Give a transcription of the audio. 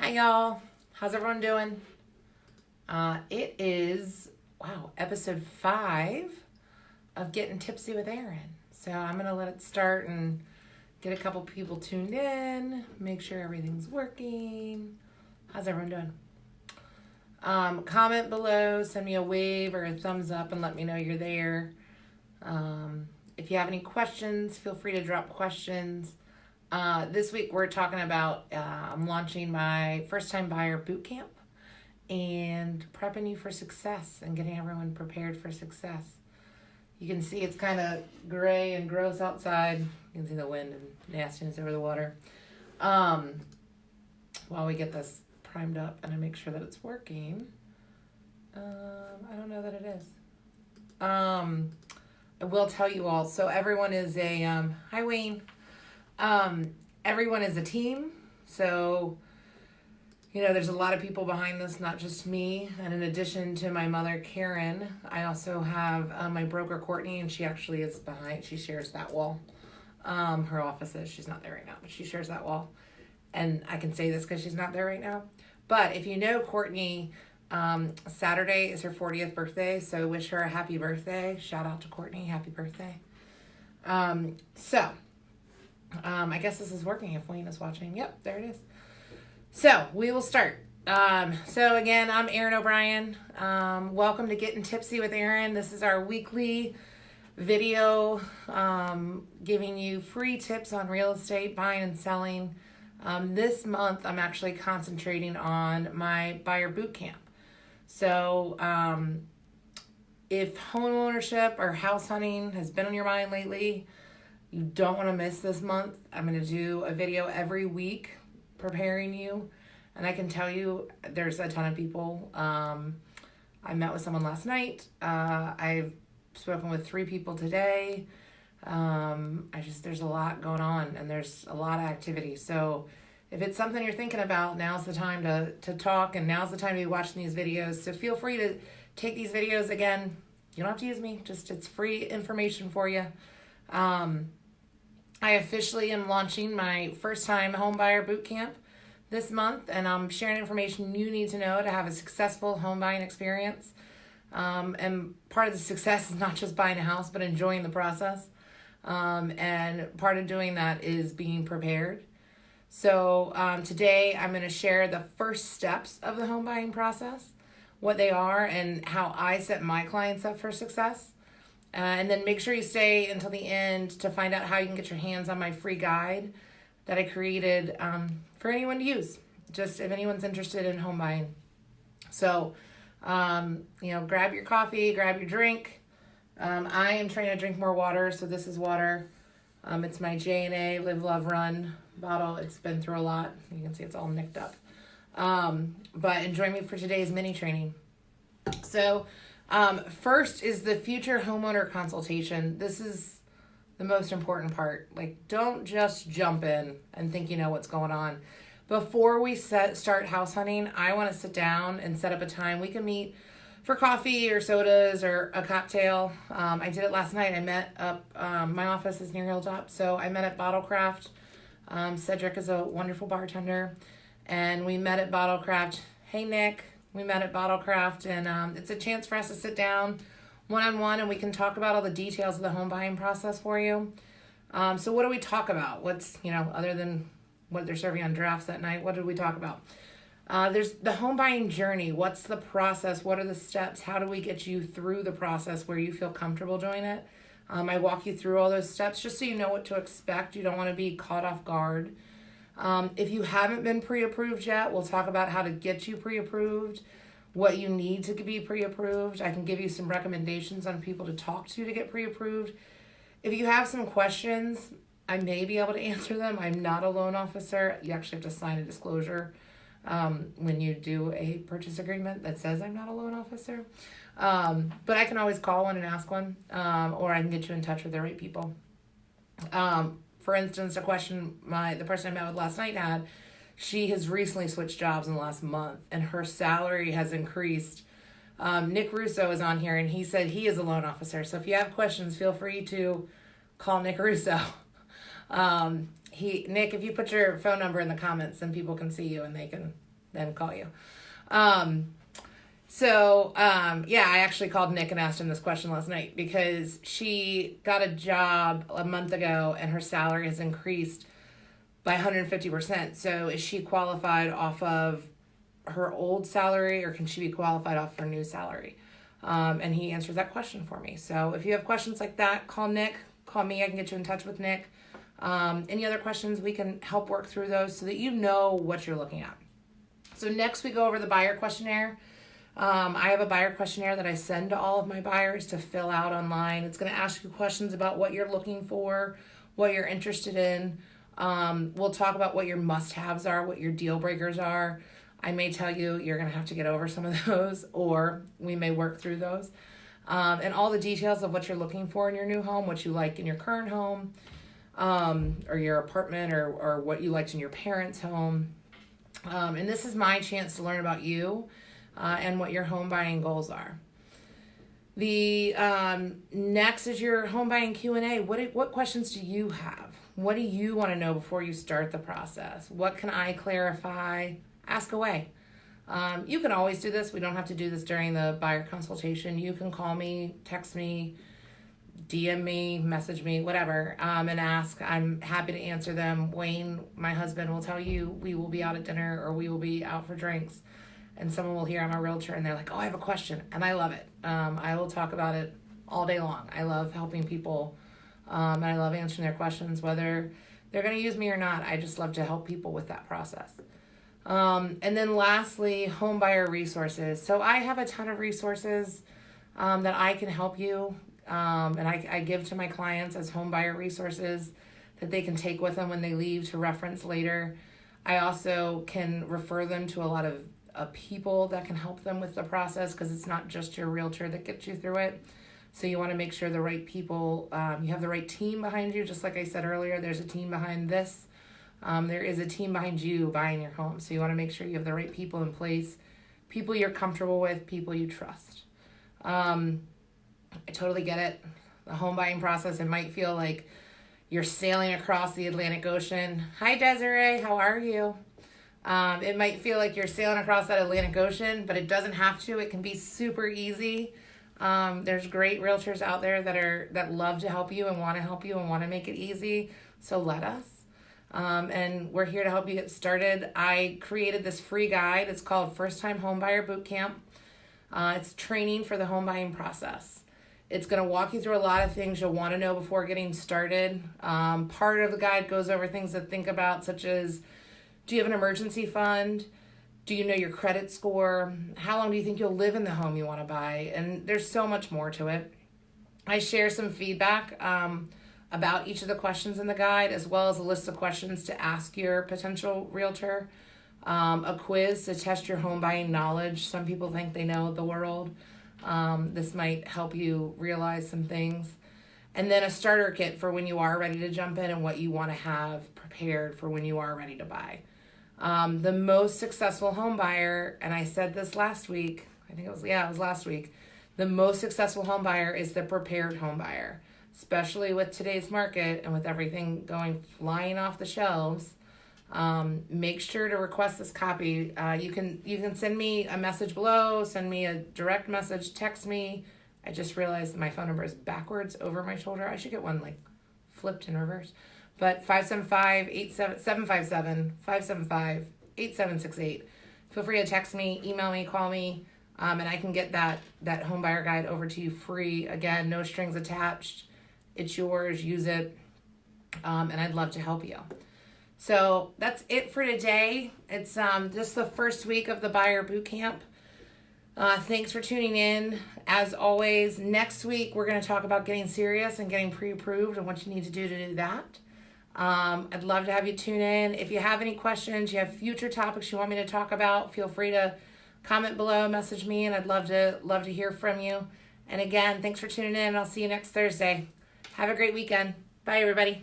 Hi, y'all. How's everyone doing? It is, episode 5 of Getting Tipsy with Erin. So I'm going to let it start and get a couple people tuned in, make sure everything's working. How's everyone doing? Comment below, send me a wave or a thumbs up and let me know you're there. If you have any questions, feel free to drop questions. This week we're talking about I'm launching my first time buyer bootcamp and prepping you for success and getting everyone prepared for success. You can see it's kind of gray and gross outside. You can see the wind and nastiness over the water. While we get this primed up and I make sure that it's working. I don't know that it is. I will tell you all. So everyone is a hi Wayne. Everyone is a team. So, there's a lot of people behind this, not just me. And in addition to my mother, Karen, I also have my broker, Courtney, and she actually is behind. She shares that wall. Her office is. She's not there right now, but she shares that wall. And I can say this because she's not there right now. But if you know Courtney, Saturday is her 40th birthday. So wish her a happy birthday. Shout out to Courtney. Happy birthday. I guess this is working if Wayne is watching. Yep, there it is. So we will start. So again, I'm Erin O'Brien. Welcome to Getting Tipsy with Erin. This is our weekly video giving you free tips on real estate, buying and selling. This month, I'm actually concentrating on my buyer bootcamp. So if home ownership or house hunting has been on your mind lately, you don't want to miss this month. I'm going to do a video every week preparing you. And I can tell you there's a ton of people. I met with someone last night. I've spoken with 3 people today. There's a lot going on and there's a lot of activity. So if it's something you're thinking about, now's the time to talk and now's the time to be watching these videos. So feel free to take these videos. Again, you don't have to use me, it's free information for you. I officially am launching my first time home buyer bootcamp this month, and I'm sharing information you need to know to have a successful home buying experience. And part of the success is not just buying a house, but enjoying the process. And part of doing that is being prepared. So today I'm going to share the first steps of the home buying process, what they are, and how I set my clients up for success. And then make sure you stay until the end to find out how you can get your hands on my free guide that I created for anyone to use, just if anyone's interested in home buying. So, grab your coffee, grab your drink. I am trying to drink more water, so this is water. It's my J&A Live, Love, Run bottle. It's been through a lot. You can see it's all nicked up. But join me for today's mini training. So, first is the future homeowner consultation. This is the most important part. Don't just jump in and think you know what's going on. Before we start house hunting, I want to sit down and set up a time we can meet for coffee or sodas or a cocktail. I did it last night. I met up, my office is near Hilltop, so I met at Bottlecraft. Cedric is a wonderful bartender, and we met at Bottlecraft. Hey, Nick. We met at Bottlecraft, and it's a chance for us to sit down one-on-one, and we can talk about all the details of the home buying process for you. So what do we talk about? What's, other than what they're serving on drafts that night, what did we talk about? There's the home buying journey. What's the process? What are the steps? How do we get you through the process where you feel comfortable doing it? I walk you through all those steps just so you know what to expect. You don't want to be caught off guard. If you haven't been pre-approved yet, we'll talk about how to get you pre-approved, what you need to be pre-approved. I can give you some recommendations on people to talk to get pre-approved. If you have some questions, I may be able to answer them. I'm not a loan officer. You actually have to sign a disclosure when you do a purchase agreement that says I'm not a loan officer. But I can always call one and ask one, or I can get you in touch with the right people. For instance, a question the person I met with last night had, she has recently switched jobs in the last month and her salary has increased. Nick Russo is on here and he said he is a loan officer. So if you have questions, feel free to call Nick Russo. Nick, if you put your phone number in the comments, then people can see you and they can then call you. I actually called Nick and asked him this question last night because she got a job a month ago and her salary has increased by 150%. So is she qualified off of her old salary, or can she be qualified off her new salary? And he answered that question for me. So if you have questions like that, call Nick, call me. I can get you in touch with Nick. Any other questions, we can help work through those so that you know what you're looking at. So next we go over the buyer questionnaire. I have a buyer questionnaire that I send to all of my buyers to fill out online. It's going to ask you questions about what you're looking for, what you're interested in. We'll talk about what your must-haves are, what your deal breakers are. I may tell you you're going to have to get over some of those, or we may work through those. And all the details of what you're looking for in your new home, what you like in your current home, or your apartment, or what you liked in your parents' home. And this is my chance to learn about you and what your home buying goals are. The next is your home buying Q&A. What questions do you have? What do you want to know before you start the process? What can I clarify? Ask away. You can always do this. We don't have to do this during the buyer consultation. You can call me, text me, DM me, message me, whatever, and ask. I'm happy to answer them. Wayne, my husband, will tell you we will be out at dinner or we will be out for drinks, and someone will hear I'm a realtor and they're like, oh, I have a question, and I love it. I will talk about it all day long. I love helping people, and I love answering their questions, whether they're going to use me or not. I just love to help people with that process. And then lastly, home buyer resources. So I have a ton of resources that I can help you, and I give to my clients as home buyer resources that they can take with them when they leave to reference later. I also can refer them to a lot of people that can help them with the process, because it's not just your realtor that gets you through it. So you want to make sure the right people, you have the right team behind you. Just like I said earlier, there's a team behind this. There is a team behind you buying your home. So you want to make sure you have the right people in place, people you're comfortable with, people you trust. I totally get it. The home buying process, it might feel like you're sailing across the Atlantic Ocean. Hi, Desiree. How are you? It might feel like you're sailing across that Atlantic Ocean, but it doesn't have to. It can be super easy. There's great realtors out there that love to help you and want to help you and want to make it easy. So let us. And we're here to help you get started. I created this free guide. It's called First Time Homebuyer Bootcamp. It's training for the home buying process. It's going to walk you through a lot of things you'll want to know before getting started. Part of the guide goes over things to think about, such as, do you have an emergency fund? Do you know your credit score? How long do you think you'll live in the home you want to buy? And there's so much more to it. I share some feedback about each of the questions in the guide, as well as a list of questions to ask your potential realtor, a quiz to test your home buying knowledge. Some people think they know the world. This might help you realize some things. And then a starter kit for when you are ready to jump in and what you want to have prepared for when you are ready to buy. The most successful home buyer, and I said this last week, it was last week. The most successful home buyer is the prepared home buyer, especially with today's market and with everything going flying off the shelves. Make sure to request this copy. You can send me a message below, send me a direct message, text me. I just realized my phone number is backwards over my shoulder. I should get one like flipped in reverse. But 575-8768. Feel free to text me, email me, call me, and I can get that home buyer guide over to you free. Again, no strings attached. It's yours. Use it, and I'd love to help you. So that's it for today. It's just the first week of the buyer boot camp. Thanks for tuning in. As always, next week we're going to talk about getting serious and getting pre-approved and what you need to do that. I'd love to have you tune in. If you have any questions, you have future topics you want me to talk about, feel free to comment below, message me, and I'd love to hear from you. And again, thanks for tuning in. I'll see you next Thursday. Have a great weekend. Bye, everybody.